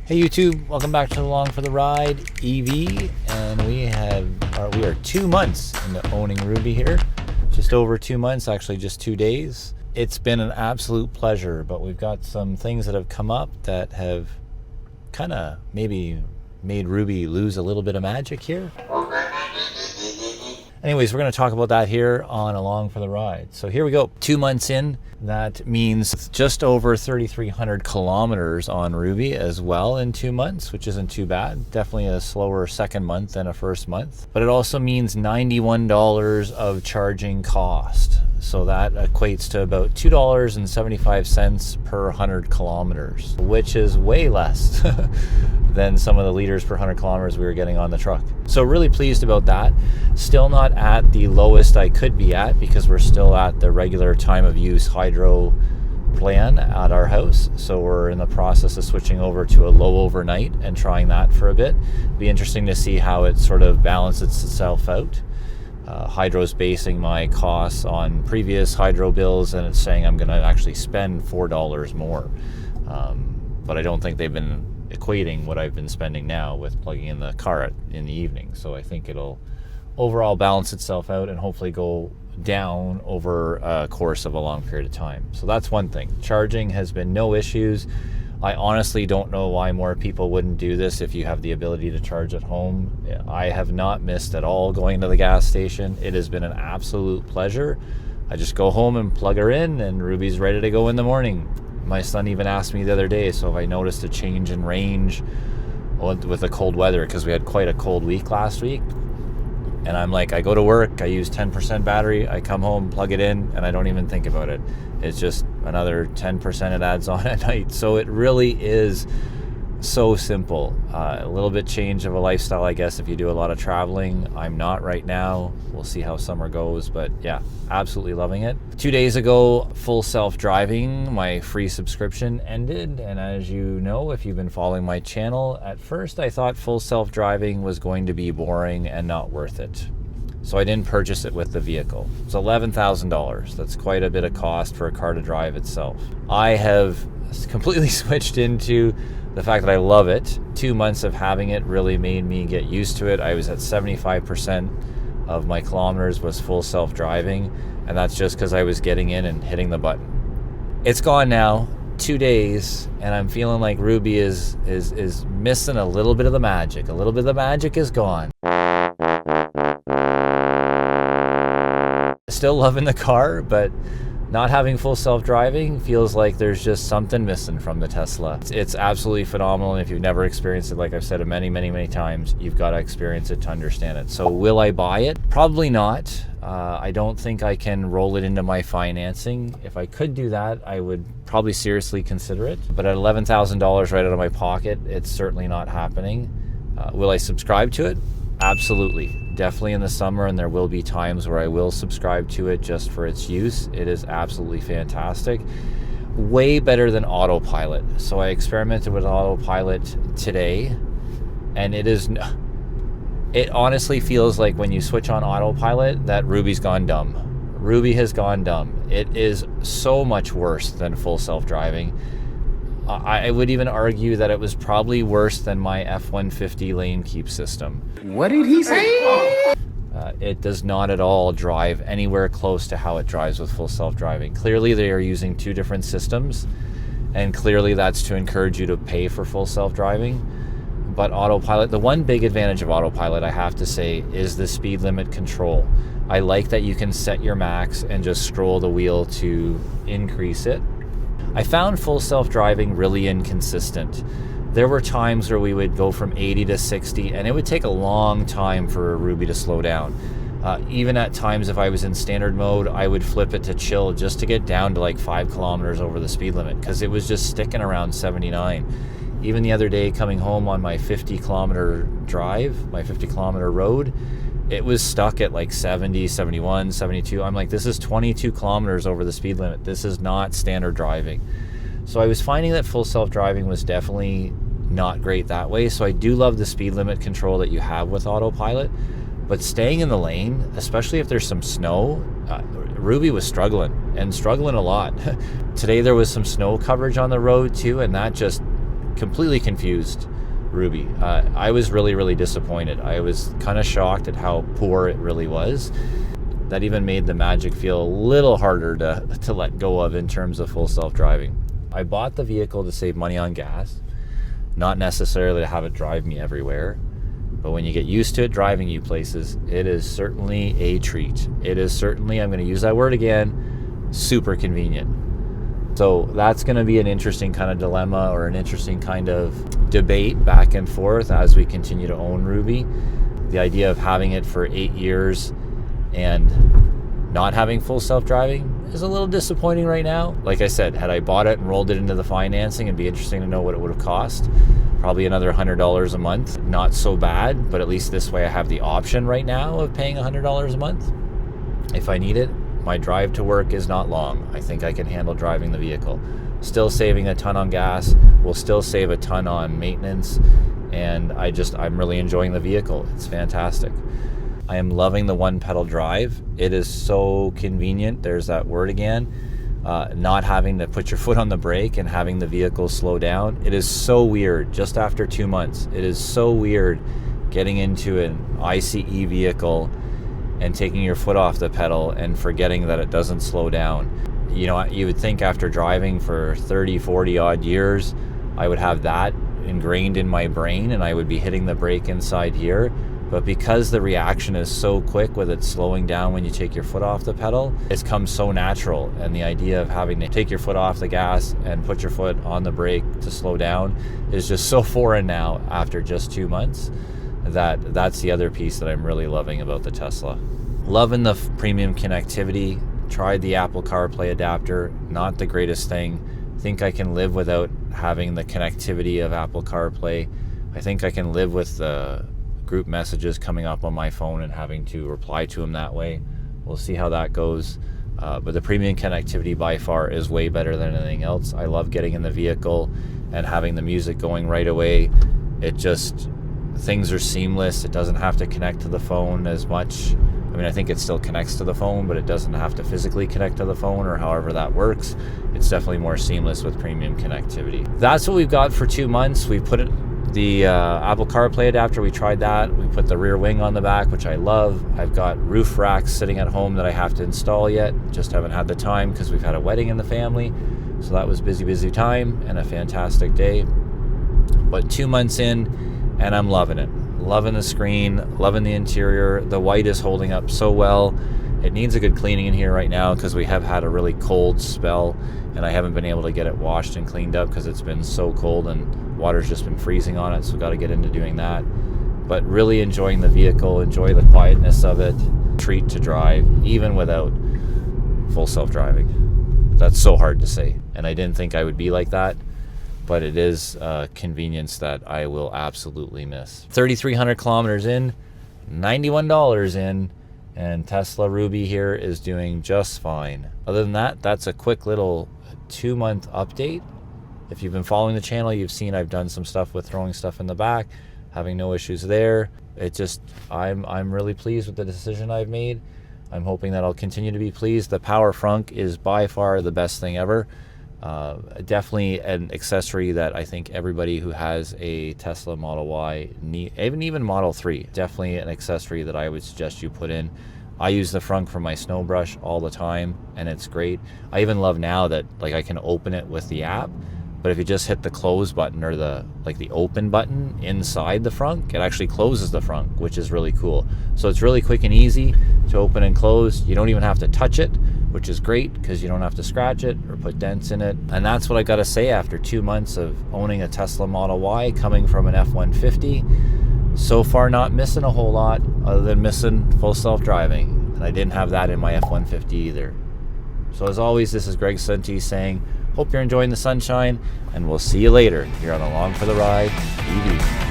Hey YouTube, welcome back to Along for the Ride EV, and we are 2 months into owning Ruby here. Just over 2 months, actually just 2 days. It's been an absolute pleasure, but we've got some things that have come up that have kind of maybe made Ruby lose a little bit of magic here. Anyways, we're going to talk about that here on Along for the Ride. So here we go. 2 months in, that means just over 3,300 kilometers on Ruby as well in 2 months, which isn't too bad. Definitely a slower second month than a first month. But it also means $91 of charging cost. So that equates to about $2.75 per 100 kilometers, which is way less than some of the liters per 100 kilometers we were getting on the truck. So really pleased about that. Still not at the lowest I could be at because we're still at the regular time of use hydro plan at our house. So we're in the process of switching over to a low overnight and trying that for a bit. Be interesting to see how it sort of balances itself out. Hydro's basing my costs on previous hydro bills, and it's saying I'm going to actually spend $4 more. But I don't think they've been equating what I've been spending now with plugging in the car in the evening. So I think it'll overall balance itself out and hopefully go down over a course of a long period of time. So that's one thing. Charging has been no issues. I honestly don't know why more people wouldn't do this if you have the ability to charge at home. I have not missed at all going to the gas station. It has been an absolute pleasure. I just go home and plug her in and Ruby's ready to go in the morning. My son even asked me the other day, so if I noticed a change in range with the cold weather, because we had quite a cold week last week, and I'm like, I go to work, I use 10% battery, I come home, plug it in, and I don't even think about it. It's just another 10% it adds on at night. So it really is so simple. A little bit change of a lifestyle, I guess, if you do a lot of traveling. I'm not right now. We'll see how summer goes, but yeah, absolutely loving it. 2 days ago, full self-driving, my free subscription ended. And as you know, if you've been following my channel, at first I thought full self-driving was going to be boring and not worth it. So I didn't purchase it with the vehicle. It's $11,000. That's quite a bit of cost for a car to drive itself. I have completely switched into the fact that I love it. 2 months of having it really made me get used to it. I was at 75% of my kilometers was full self-driving, and that's just because I was getting in and hitting the button. It's gone now, 2 days, and I'm feeling like Ruby is missing a little bit of the magic. A little bit of the magic is gone. Still loving the car, but not having full self-driving feels like there's just something missing from the Tesla. It's absolutely phenomenal, and if you've never experienced it, like I've said it many times, you've got to experience it to understand it. So will I buy it? Probably not. I don't think I can roll it into my financing. If I could do that, I would probably seriously consider it. But at $11,000 right out of my pocket, it's certainly not happening. Will I subscribe to it? Absolutely. Definitely in the summer, and there will be times where I will subscribe to it just for its use. It is absolutely fantastic. Way better than autopilot. So I experimented with autopilot today, and it honestly feels like when you switch on autopilot that Ruby's gone dumb. Ruby has gone dumb. It is so much worse than full self-driving. I would even argue that it was probably worse than my F-150 lane keep system. What did he say? It does not at all drive anywhere close to how it drives with full self-driving. Clearly they are using two different systems, and clearly that's to encourage you to pay for full self-driving. But autopilot, the one big advantage of autopilot, I have to say, is the speed limit control. I like that you can set your max and just scroll the wheel to increase it. I found full self-driving really inconsistent. There were times where we would go from 80 to 60, and it would take a long time for Ruby to slow down. Even at times, if I was in standard mode, I would flip it to chill just to get down to like 5 kilometers over the speed limit, because it was just sticking around 79. Even the other day, coming home on my 50-kilometer drive, my 50-kilometer road, it was stuck at like 70, 71, 72. I'm like, this is 22 kilometers over the speed limit. This is not standard driving. So I was finding that full self-driving was definitely not great that way. So I do love the speed limit control that you have with autopilot, but staying in the lane, especially if there's some snow, Ruby was struggling a lot. Today there was some snow coverage on the road too, and that just completely confused Ruby. I was really disappointed. I was kind of shocked at how poor it really was. That even made the Magic feel a little harder to let go of in terms of full self-driving. I bought the vehicle to save money on gas, not necessarily to have it drive me everywhere. But when you get used to it driving you places, it is certainly a treat. It is certainly, I'm going to use that word again, super convenient. So that's going to be an interesting kind of dilemma, or an interesting kind of debate back and forth as we continue to own Ruby. The idea of having it for 8 years and not having full self-driving is a little disappointing right now. Like I said, had I bought it and rolled it into the financing, it'd be interesting to know what it would have cost. Probably another $100 a month. Not so bad, but at least this way I have the option right now of paying $100 a month if I need it. My drive to work is not long. I think I can handle driving the vehicle. Still saving a ton on gas, will still save a ton on maintenance, and I'm really enjoying the vehicle. It's fantastic. I am loving the one pedal drive. It is so convenient. There's that word again. Not having to put your foot on the brake and having the vehicle slow down. It is so weird just after 2 months. It is so weird getting into an ICE vehicle and taking your foot off the pedal and forgetting that it doesn't slow down. You know, you would think after driving for 30, 40 odd years, I would have that ingrained in my brain and I would be hitting the brake inside here. But because the reaction is so quick with it slowing down when you take your foot off the pedal, it's come so natural. And the idea of having to take your foot off the gas and put your foot on the brake to slow down is just so foreign now after just 2 months. That's the other piece that I'm really loving about the Tesla. Loving the premium connectivity. Tried the Apple CarPlay adapter, not the greatest thing. Think I can live without having the connectivity of Apple CarPlay. I think I can live with the group messages coming up on my phone and having to reply to them that way. We'll see how that goes. But the premium connectivity by far is way better than anything else. I love getting in the vehicle and having the music going right away. Things are seamless. It doesn't have to connect to the phone as much. I mean, I think it still connects to the phone, but it doesn't have to physically connect to the phone, or however that works. It's definitely more seamless with premium connectivity. That's what we've got for 2 months. We put the Apple CarPlay adapter. We tried that. We put the rear wing on the back, which I love. I've got roof racks sitting at home that I have to install yet. Just haven't had the time because we've had a wedding in the family. So that was busy time and a fantastic day. But 2 months in, and I'm loving it. Loving the screen, loving the interior. The white is holding up so well. It needs a good cleaning in here right now because we have had a really cold spell and I haven't been able to get it washed and cleaned up because it's been so cold and water's just been freezing on it, so got to get into doing that. But really enjoying the vehicle, enjoy the quietness of it. Treat to drive, even without full self-driving. That's so hard to say, and I didn't think I would be like that. But it is a convenience that I will absolutely miss. 3,300 kilometers in, $91 in, and Tesla Ruby here is doing just fine. Other than that, that's a quick little 2-month update. If you've been following the channel, you've seen I've done some stuff with throwing stuff in the back, having no issues there. I'm really pleased with the decision I've made. I'm hoping that I'll continue to be pleased. The Power Frunk is by far the best thing ever. Definitely an accessory that I think everybody who has a Tesla Model Y, even Model 3, definitely an accessory that I would suggest you put in. I use the frunk for my snow brush all the time, and it's great. I even love now that I can open it with the app, but if you just hit the close button or the open button inside the frunk, it actually closes the frunk, which is really cool. So it's really quick and easy to open and close. You don't even have to touch it, which is great because you don't have to scratch it or put dents in it. And that's what I gotta say after 2 months of owning a Tesla Model Y coming from an F-150. So far not missing a whole lot other than missing full self-driving. And I didn't have that in my F-150 either. So as always, this is Greg Sunti saying, hope you're enjoying the sunshine, and we'll see you later here on Along for the Ride EV.